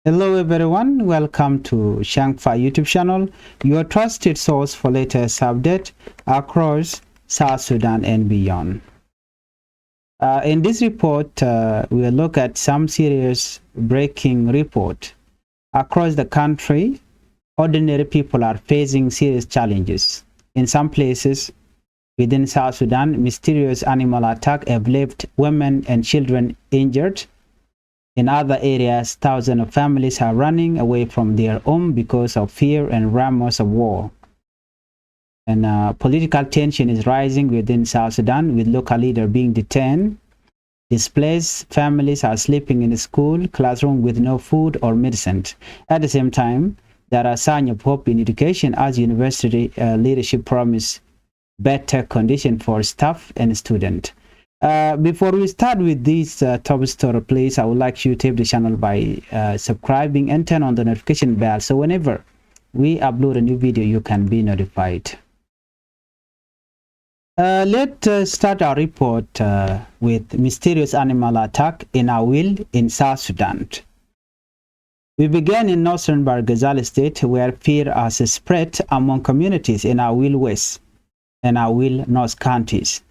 Hello everyone, welcome to Changfied YouTube channel, your trusted source for latest update across South Sudan and beyond. In this report, we'll look at some serious breaking report. Across the country, ordinary people are facing serious challenges. In some places within South Sudan, mysterious animal attacks have left women and children injured. In other areas, thousands of families are running away from their home because of fear and rumors of war. And political tension is rising within South Sudan, with local leaders being detained. Displaced families are sleeping in the school classroom with no food or medicine. At the same time, there are signs of hope in education as university leadership promise better conditions for staff and students. Before we start with this top story, please, I would like you to help the channel by subscribing and turn on the notification bell so whenever we upload a new video, you can be notified. Let's start our report with mysterious animal attack in Awil in South Sudan. We began in northern Barghazal state, where fear has spread among communities in Awil West and Awil North counties.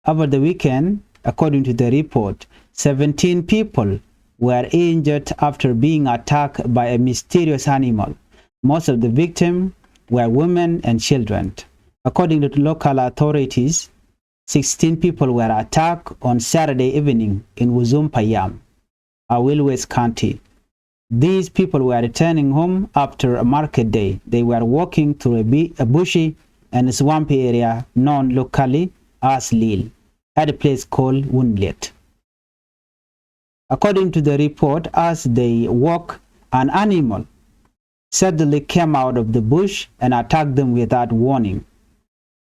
Over the weekend, according to the report, 17 people were injured after being attacked by a mysterious animal. Most of the victims were women and children. According to the local authorities, 16 people were attacked on Saturday evening in Wuzumpayam, Awil West County. These people were returning home after a market day. They were walking through a bushy and swampy area known locally as Lil, at a place called Wundlet. According to the report, as they walked, an animal suddenly came out of the bush and attacked them without warning.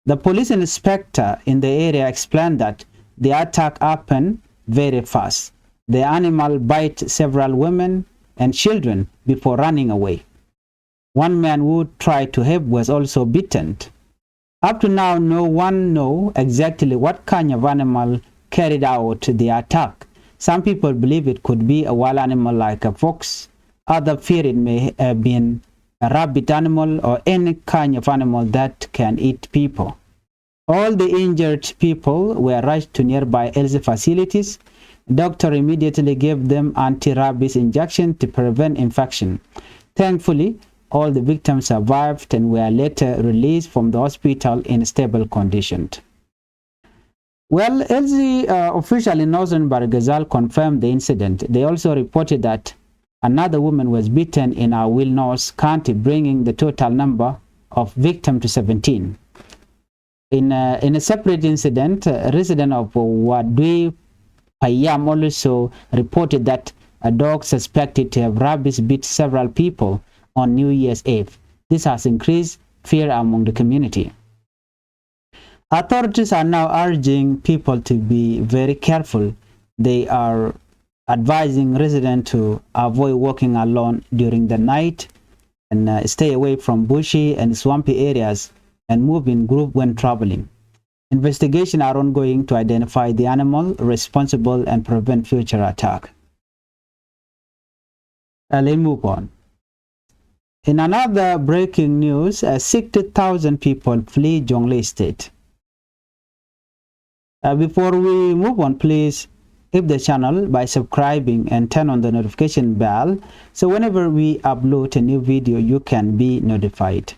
The police inspector in the area explained that the attack happened very fast. The animal bit several women and children before running away. One man who tried to help was also bitten. Up to now, no one knows exactly what kind of animal carried out the attack. Some people believe it could be a wild animal like a fox. Others fear it may have been a rabbit animal or any kind of animal that can eat people. All the injured people were rushed to nearby health facilities. The doctor immediately gave them anti-rabies injection to prevent infection. Thankfully, all the victims survived and were later released from the hospital in stable condition. Well, LZ official in northern Barghazal confirmed the incident. They also reported that another woman was beaten in Awil North County, bringing the total number of victims to 17. In a separate incident, a resident of Wadui Payam also reported that a dog suspected to have rabies bit several people on New Year's Eve. This has increased fear among the community. Authorities are now urging people to be very careful. They are advising residents to avoid walking alone during the night and stay away from bushy and swampy areas and move in group when traveling. Investigations are ongoing to identify the animal responsible and prevent future attack. Let's move on. In another breaking news, 60,000 people flee Jonglei state. Before we move on, please help the channel by subscribing and turn on the notification bell so whenever we upload a new video, you can be notified.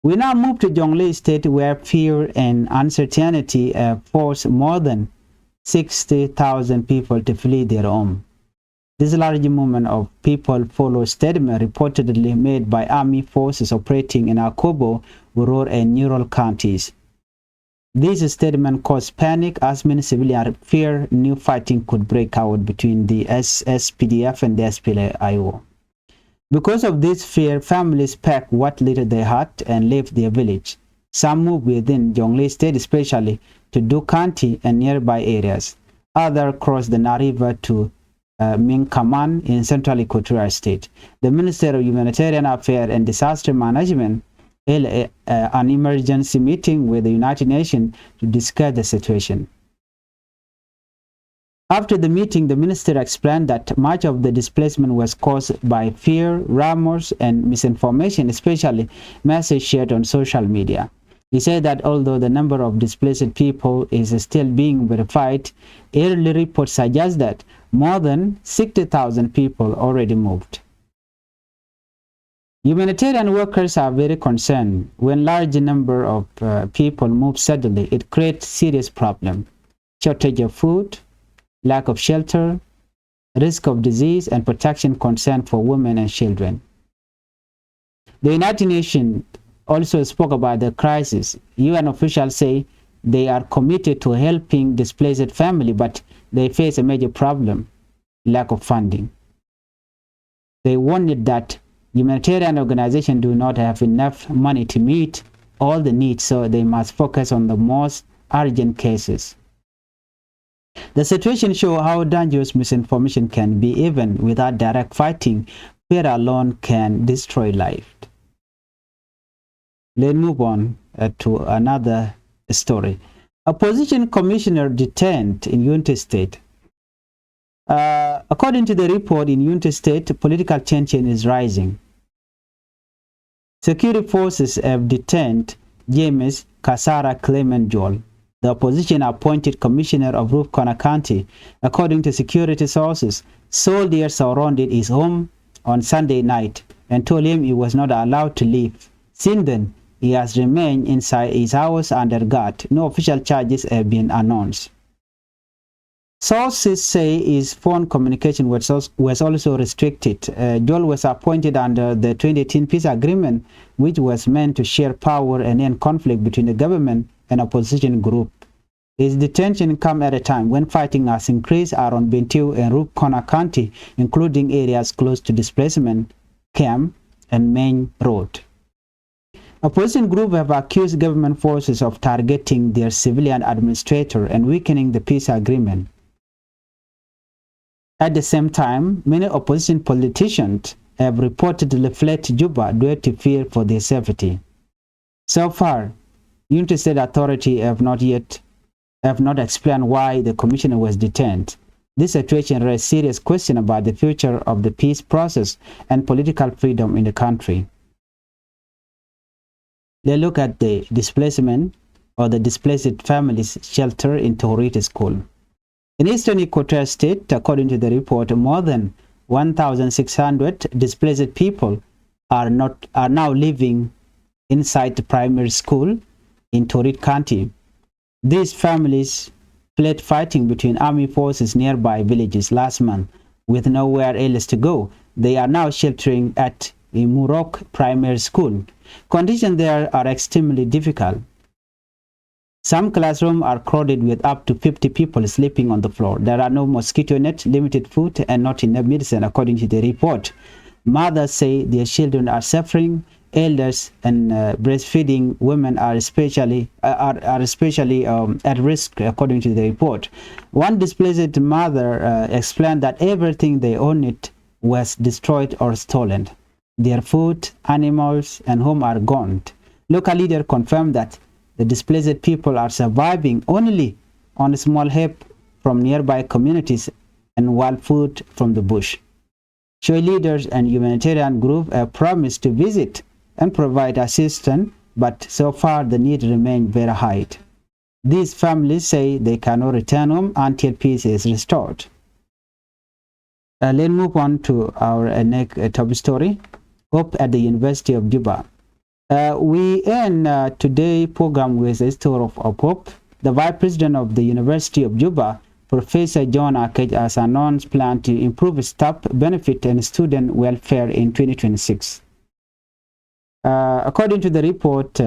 We now move to Jonglei state, where fear and uncertainty forced more than 60,000 people to flee their home. This large movement of people follows statement reportedly made by army forces operating in Akobo, Uror, and Neural counties. This statement caused panic as many civilians fear new fighting could break out between the SSPDF and the SPLA-IO. Because of this fear, families packed what little they had and left their village. Some moved within Jonglei state, especially to Du County and nearby areas. Others crossed the Na River to Minkaman in central Equatorial State. The Minister of Humanitarian Affairs and Disaster Management held an emergency meeting with the United Nations to discuss the situation. After the meeting, the minister explained that much of the displacement was caused by fear, rumors, and misinformation, especially messages shared on social media. He said that although the number of displaced people is still being verified, early reports suggest that more than 60,000 people already moved. Humanitarian workers are very concerned. When large number of people move suddenly, it creates serious problems. Shortage of food, lack of shelter, risk of disease, and protection concern for women and children. The United Nations also spoke about the crisis. UN officials say they are committed to helping displaced families, but they face a major problem: lack of funding. They warned that humanitarian organizations do not have enough money to meet all the needs, so they must focus on the most urgent cases. The situation shows how dangerous misinformation can be. Even without direct fighting, fear alone can destroy life. Let's move on to another story. Opposition commissioner detained in Unity State. According to the report, in Unity State, political tension is rising. Security forces have detained James Kasara Clement Joel, the opposition-appointed commissioner of Rukana County. According to security sources, soldiers surrounded his home on Sunday night and told him he was not allowed to leave. Since then, he has remained inside his house under guard. No official charges have been announced. Sources say his phone communication was also restricted. Joel was appointed under the 2018 peace agreement, which was meant to share power and end conflict between the government and opposition group. His detention comes at a time when fighting has increased around Bentiu and Rukana County, including areas close to displacement camp and main road. Opposition groups have accused government forces of targeting their civilian administrator and weakening the peace agreement. At the same time, many opposition politicians have reportedly fled Juba due to fear for their safety. So far, Unity State Authority have not explained why the commissioner was detained. This situation raises serious questions about the future of the peace process and political freedom in the country. Let's look at the displacement or the displaced families shelter in Torit School. In eastern Equatorial State, according to the report, more than 1,600 displaced people are now living inside the primary school in Torit County. These families fled fighting between army forces nearby villages last month with nowhere else to go. They are now sheltering at the Murok Primary School. Conditions there are extremely difficult. Some classrooms are crowded with up to 50 people sleeping on the floor. There are no mosquito nets, limited food, and not enough medicine, according to the report. Mothers say their children are suffering. Elders and breastfeeding women are especially at risk, according to the report. One displaced mother explained that everything they owned was destroyed or stolen. Their food, animals, and home are gone. Local leaders confirmed that the displaced people are surviving only on a small help from nearby communities and wild food from the bush. Show leaders and humanitarian groups have promised to visit and provide assistance, but so far the need remains very high. These families say they cannot return home until peace is restored. Let's move on to our next top story. Hope at the University of Juba. We end today's program with a story of hope. The Vice President of the University of Juba, Professor John Akej, has announced plan to improve staff benefit and student welfare in 2026. According to the report,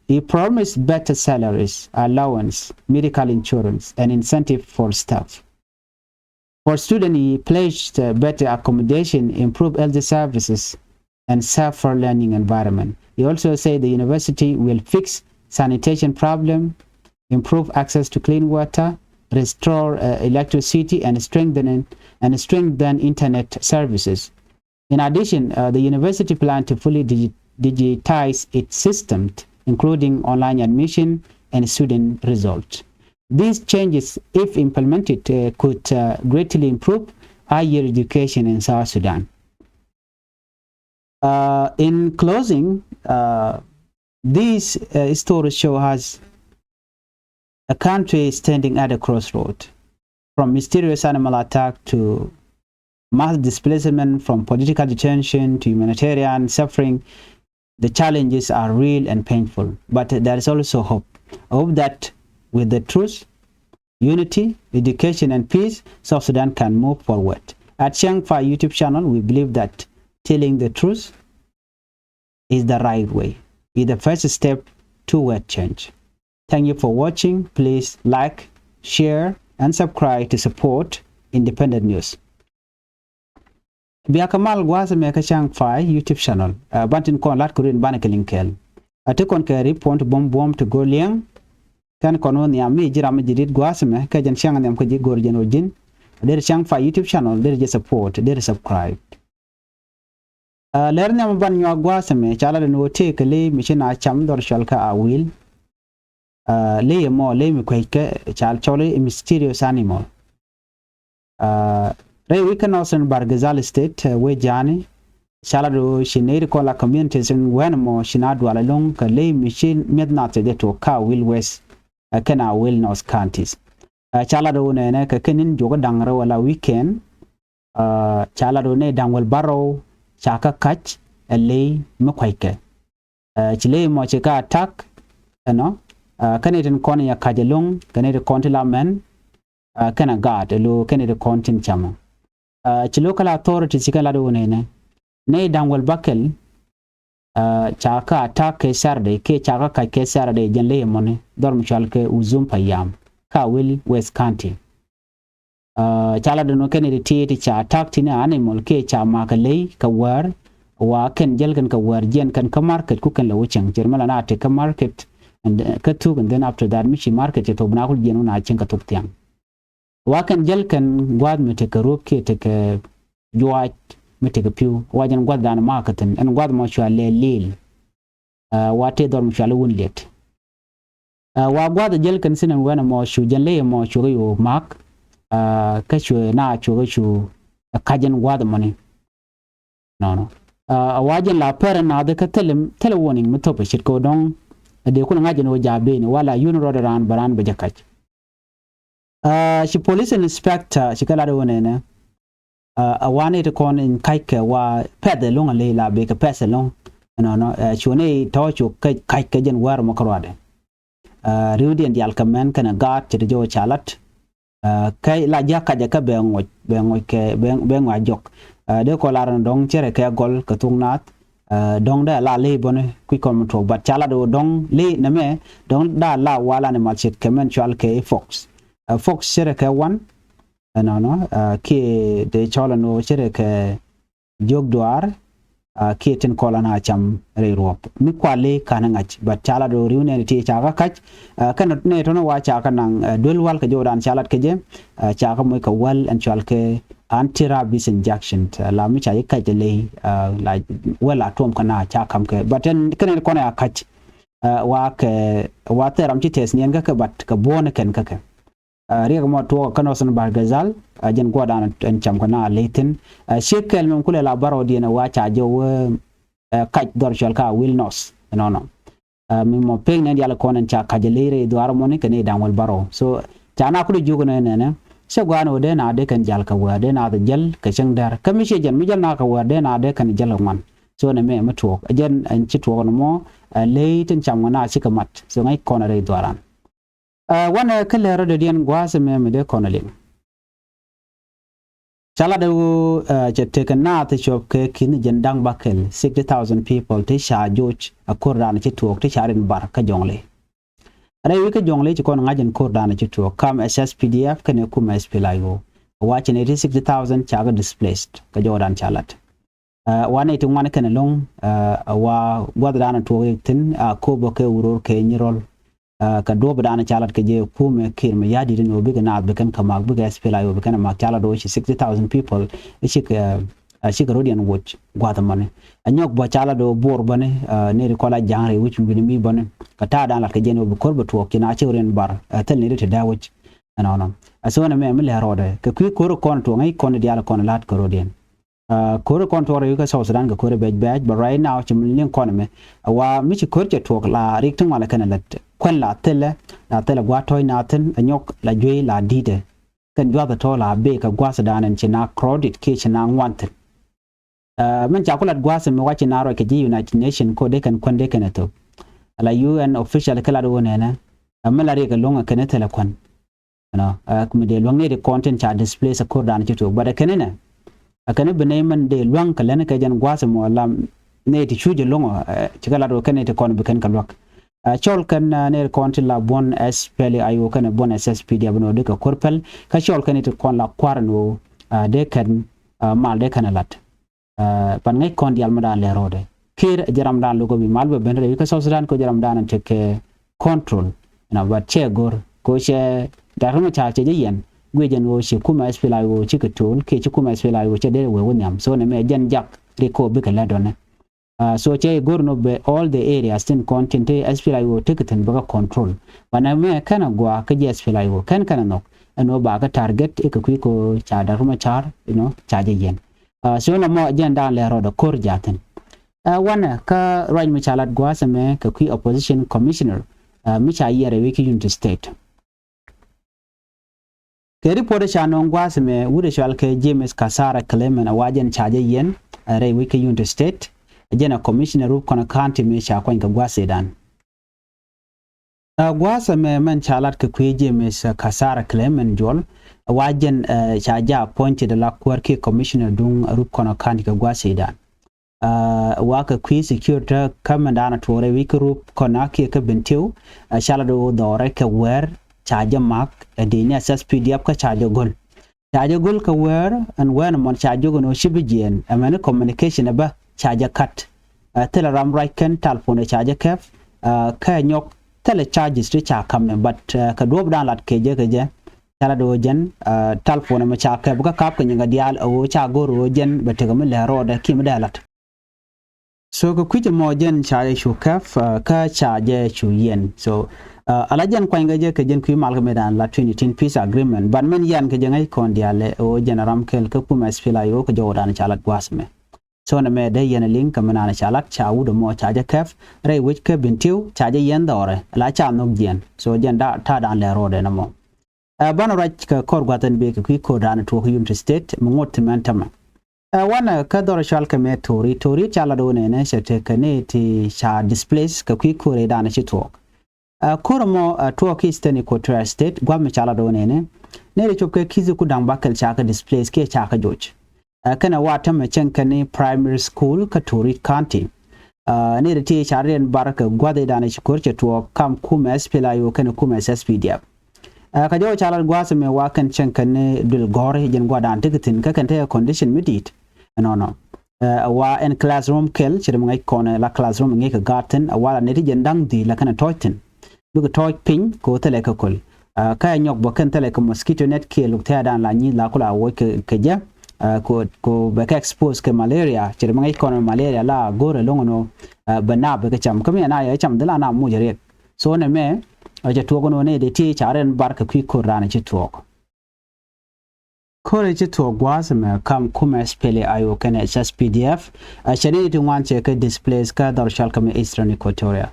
he promised better salaries, allowance, medical insurance, and incentive for staff. For students, he pledged better accommodation, improved health services, and safer learning environment. He also said the university will fix sanitation problem, improve access to clean water, restore electricity, and strengthen internet services. In addition, the university plans to fully digitize its systems, including online admission and student results. These changes, if implemented, could greatly improve higher education in South Sudan. In closing, this story shows us a country standing at a crossroad, from mysterious animal attack to mass displacement, from political detention to humanitarian suffering. The challenges are real and painful, but there is also hope. Hope that with the truth, unity, education, and peace, South Sudan can move forward. At Changfied YouTube channel, we believe that telling the truth is the right way, is the first step toward change. Thank you for watching. Please like, share, and subscribe to support independent news. Biya kamal gwaza me ka Changfied YouTube channel. Bantin kon lat kurin banake linkel. Ate kon ka report bom to go liang. Kan kono ni ami jira ma jidit gwaza me ka jan chang nem ko ji gor jen ojin. Der Changfied YouTube channel der je support, der subscribe. Learn am ban yo gwaza me chala de no te ke le mi china cham dor shalka a will. Le mo le mi ko ke chal chole mysterious animal. We can also in Bargazal State, we Jani, Shalado, Shinade Kola communities in Wenamo, Shinadu along, Kalay machine midnight to Ka Will West, Kana Will North counties. Chalado ne Kakin Jogadangro wala weekend, Chalado ne Dangwell Barrow, Chaka Catch, Lay Mukwaike. Chile Mochika attack, Canadian Konya Kajalung, Canadian Contila men, Kana guard, a low Canadian content chama. Local authorities kala do ne Dangwell Buckle chaka attack ke sarde ke chaka ka ke sarde jenle mone dorm chalke uzum payam ka will West County chala do no Kennedy ti cha attack tina animal ke cha makale ka war wa ken jelgan ka war jen kan ka market ku kan lawo chang jermala na te ka market and ka tu and then after that michi market to bna kul jenu na chen ka tuk tiang wakan jelkan gwad me te karup ke te ke juat me te piu wajan gwad dan marketing en gwad mo chwa le lil wate dor mo chwa won let wa gwad jelkan sinen wana mo shu janle mo chu yo mak ka chu na chu kajan gwad mo ni no wajan la pera na de ka tele warning me to pe shit ko don de kun ngajen o jabe ni wala yun rodaran baran be jakach she police inspector she kala do ne a wane to kon in kaike wa pede long le la be ka pese long no chune to chu kaike jen war mo krode riudi and yalkamen kana gat to jo chalat kai la jaka jaka be ngoy ke be ngwa jok de ko laran dong chere ke gol ka tungnat dong da la le bone ku kom to bat chala do dong le na me dong da la wala ne mal chit kemen chal ke fox Fox Shereka one, ke de cholano Shereka Jogduar, Katen Colana Cham Rayrop, Miquale Kanangach, but Chalado Runity Chaka Catch, cannot netono watch Akanang, Dual Walka Jordan Chalat Kajem, Chakamuka well and Chalke, anti-rabies injection, La Micha Kajale, like well at home Kana Chakamke, but then can corner catch water amchites Niangaka, but Kabona can kaka. Riga mo to kanosan Bargazal jen godan en cham kana leitin shekel mem kule la baro dina wacha jo kaj dor ka will nos no mi mo peng ne yala konen cha kajelere do armoni kene dan wal baro so chana kulu jugo ne se gwano de na de kan jal ka wa de na de jel ka chang dar kamishe jen mi jal na ka wa de na de kan jal man so ne me to jen en chi to no mo leitin cham na sikamat so ngai konare do aran one killer de dien gwas me de konalin chala de jette na te shop ke kin jendang bakel 60,000 people te sha joch akordan ci tok te sharin bar ka jongle re wi ka jongle ci kon ngajen kordan ci tok kam SSPDF kene kuma SPLIO watch 60,000 chaga displaced ka jordan chalat wane to wane kene long wa gwadana to tin ko bo ke uror ke nyirol ka do badana chalat ke je kume kirme yadi no biga na bekan kamak biga SPLIO bekan mak chala do 60,000 people ishi Chikarodian watch Guatemala anyok bo chala do bor bane ne ko la jangre which bi mi bane kata dan la kejeno bu korba to kina cheuren bar tel ne te dawch anono asona me le rode ke ku ko kon to ngai kon dia la kon lat Karodian ko kon to re ka South Sudan ko re bej but right now chim lin kon me wa mi chi ko to la rik tung wala kana lat kon la tele gwa toy na ten anyok la jwe la dide kan jwa the to la be ka gwa Sudan en china crowded ke china wanted man chakulat gwasa me wachi naro ke ji United Nation ko de kan kwande kan to ala UN official kala do nena amala re ka longa kan tele kwan no kuma de longa de content cha display sa ko dan ci to bada kanena akane bene man de long kala ne ka jan gwasa mo lam ne ti chuje longa ci kala do kan te kon be kan kalwak chol kan ne content la bon SPL ayo kan bon SSPD abno de ka korpel ka chol kan te kon la kwarno de kan mal de kan lat pan ngai kon dial madan le rode kir jaram dan logo bi malbe ben re ka South Sudan ko jaram dan take control na ba che gor ko che daruma cha che yen gwe jen wo shi kuma SPLA wo chi ketol ke chi kuma SPLA wo che de we wonyam so ne me jen jak re ko bi ka la don so che gor no be all the areas tin content SPLA wo take ten ba control bana me kana gwa ka je SPLA wo kan kana no ano ba ka target e ko ko cha daruma char cha je yen so na mo agenda le ro do kor jaten wana ka right mi chalat gwasa me ka kui opposition commissioner mi cha yere wiki unit state ke report cha non gwasa me wude shal ke James Kasara Clement awajen chaje yen re wiki unit state agena commissioner ru kona county me cha kwan ka gwasa dan gwasa me man chalat ka kui James Kasara Clement jol wajen chaja appointed la kwarke commissioner dung rup kono kandi ka gwase dan waka kwi security commandant tore wiki rup kona ke ka bentiu shala do dore ka wer chaja mak dini assess pdf ka chaja gol ka wer and when mon chaja gono shibijien amane communication ba chaja cut telegram right kan telephone chaja kef ka nyok tele charges to cha kam but ka dob dan lat keje kala do jen telephone ma cha ka buka kap ka nyanga dial o cha goro jen betega me le roda kim dalat so ko kwije mo jen cha shu kaf ka cha je chu yen so ala jen kwa ngaje ka jen kwi mal ga medan la 2010 peace agreement ban men yan ka jengai kon diale o jen ram kel ka kuma spila yo ka jodan cha lat gwasme so na me de yen link ka menana cha lat cha u do mo cha je kaf re which ka bintiu cha je yen dore la cha no jen so jen da ta dan le roda na mo bana rach ka kor gwatan be ki ko dan to unit state mongot mentama wana ka dor shal ka me tori chala do ne shete ka ne ti cha displaced ka ki ko re dan chi to kormo to ki steni ko state gwa me chala do ne re chop ka kizu ku dan bakal cha ka displaced ke cha ka joj kana wata me chen ka ne primary school ka tori county ne re ti cha ren baraka gwa de dan chi ko che to kam kuma spela yo kana kuma SSPDF ka jawo chalal gwasa me wakan chankane dul gore jen gwadan tikitin ka kan ta condition midit no wa en classroom kel chirem ngai kone la classroom ngai ka garden wala ne jen dang di la kana toiten duga toy ping ko tele ka kol ka nyok bo kan tele ka mosquito net ke luk ta dan la ni la kula wo ke ja ko ba ka expose ke malaria chirem ngai kone malaria la gore longono bana ba ka cham kam na ya cham dala na mu jere so ne me aja tuogo no ne de ti charen barka kwi korana chi tuogo kore chi tuogo asme kam kuma spele ayo kana SSPDF chane ti wanche ka displaced ka darshal kam Eastern Equatoria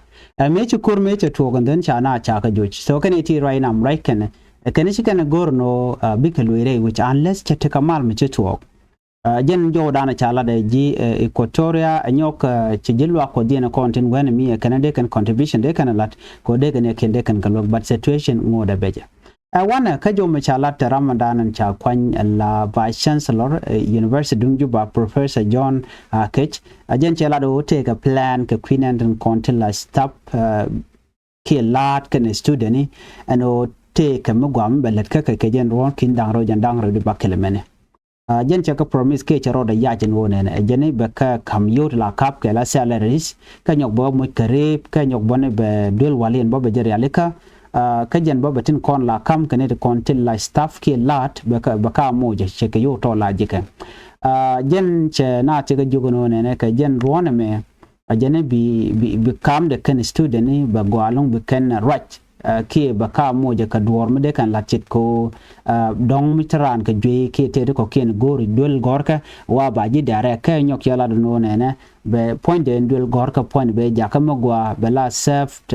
me chi kur me chi tuogo den chana cha ka joch so kana ti right now right kana chi kana gorno bikaluire which unless chete kamal me chi tuogo jen jo dana chala de ji Equatoria anyok chijilwa ko dina content when me Canada can contribution de kana lat ko de kan kende kan kalok but situation ngoda beja wana ka jo me chala ta Ramadan cha kwan la vice chancellor University Dungjuba Professor John Kech jen chala do take a plan ka Queen and content la stop ke lat kan student ni ano take mugwam belet ka ka jen ron kin dang ro jan dang ro de bakelemene jen chaka promise ke charo da ya jen wone ne jeni be ka kam yot la kap ke la salaries ka nyok bo mo kare ka nyok bone be dul walien bo be jeri alika ka jen bo betin kon la kam kene de kontil la staff ke lat be ka mo je cheke yo to la jike jen che na te ga jugono ne ka jen ruona me jene bi kam de kan student ni ba gwalong bi kan right ke ba ka moja ka dwor me de kan latit ko dong mitran ka jwe ke te ko ken gori dol gorka wa ba ji dare ka nyok yala do no ne be point de dol gorka point be ja ka magwa be la served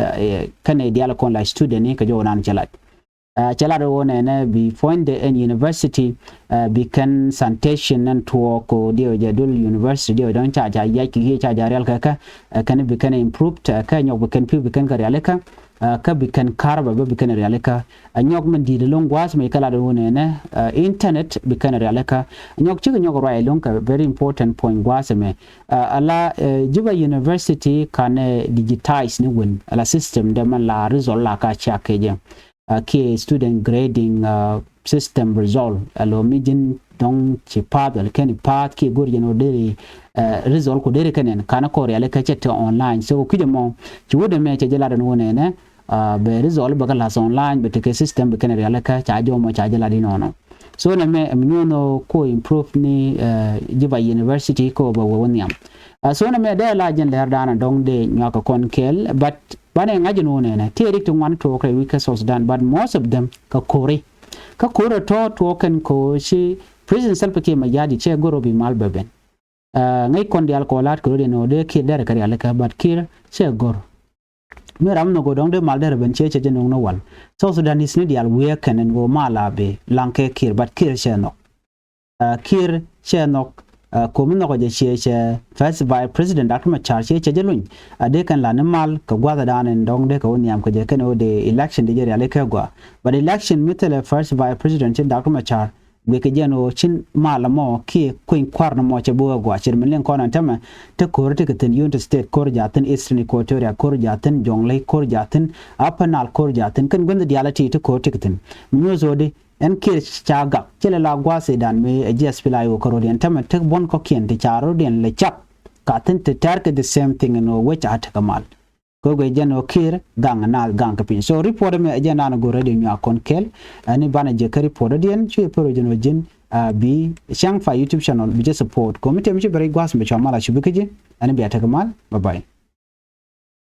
kan ideal kon la student ni ka jo nan chalat chala do ne bi point de en university bi kan sanitation and to ko dio ja dol university dio don cha ja ya ki cha ja real ka kan bi kan improved ka nyok bi kan bi kan ka real ka bi kan karba bi kan real ka nyok men di long was me kala do ne internet bi kan real ka nyok chi nyok rai long ka very important point was me ala juba university kan digitize ni win ala system de man la result la ka cha ke je ke student grading system result alo mijin don ci padal ken pat ki gor jeno de result ko dere kenen kana ko real ka chete online so kuje mo ci wode me ci jela no ne be result ba kala online be te system be ken real ka cha jo mo cha jela di no so na me no ko improve ni jiba university ko ba woniam so na me de la jen der dana dong de nyaka kon kel but bane ngaji no ne theory to one to okay we South Sudan but most of them ka kore to kan ko shi president salpa ke majadi che goro bi malbeben ngai kon dial ko lat ko de no de ke der kari alaka but kir che goro me ram no go dong de mal der ben che no wal South Sudan is ne dial we kan en go mala be lanke kir but kir che no ko min no je che first vice president akma charge che jelun de kan la mal ka gwada dan en dong de ko niam ko je kan o de election de je ale ka gwa but election mitele first vice president che akma char be ke jeno chin mala mo ki kuin kwar no mo che bo gwa chir min len ko nan tama te ko te ten unit state ko jaten eastern equatoria ko jaten jonglei ko jaten apanal ko jaten kan gwanda diality te ko te ten mu zo de en kir chaga chele la gwa se dan me jes pilai o korodian tama tek bon ko kien te charo den le chap ka ten te tarke the same thing no which at kamal ko go jeno kir gang na gang kapin so report me ajena na go radio nya kon kel ani bana je ka report den chu pro jeno jin bi Changfied YouTube channel bi je support committee mi bari gwas me chamala shubikeje ani bi at kamal bye bye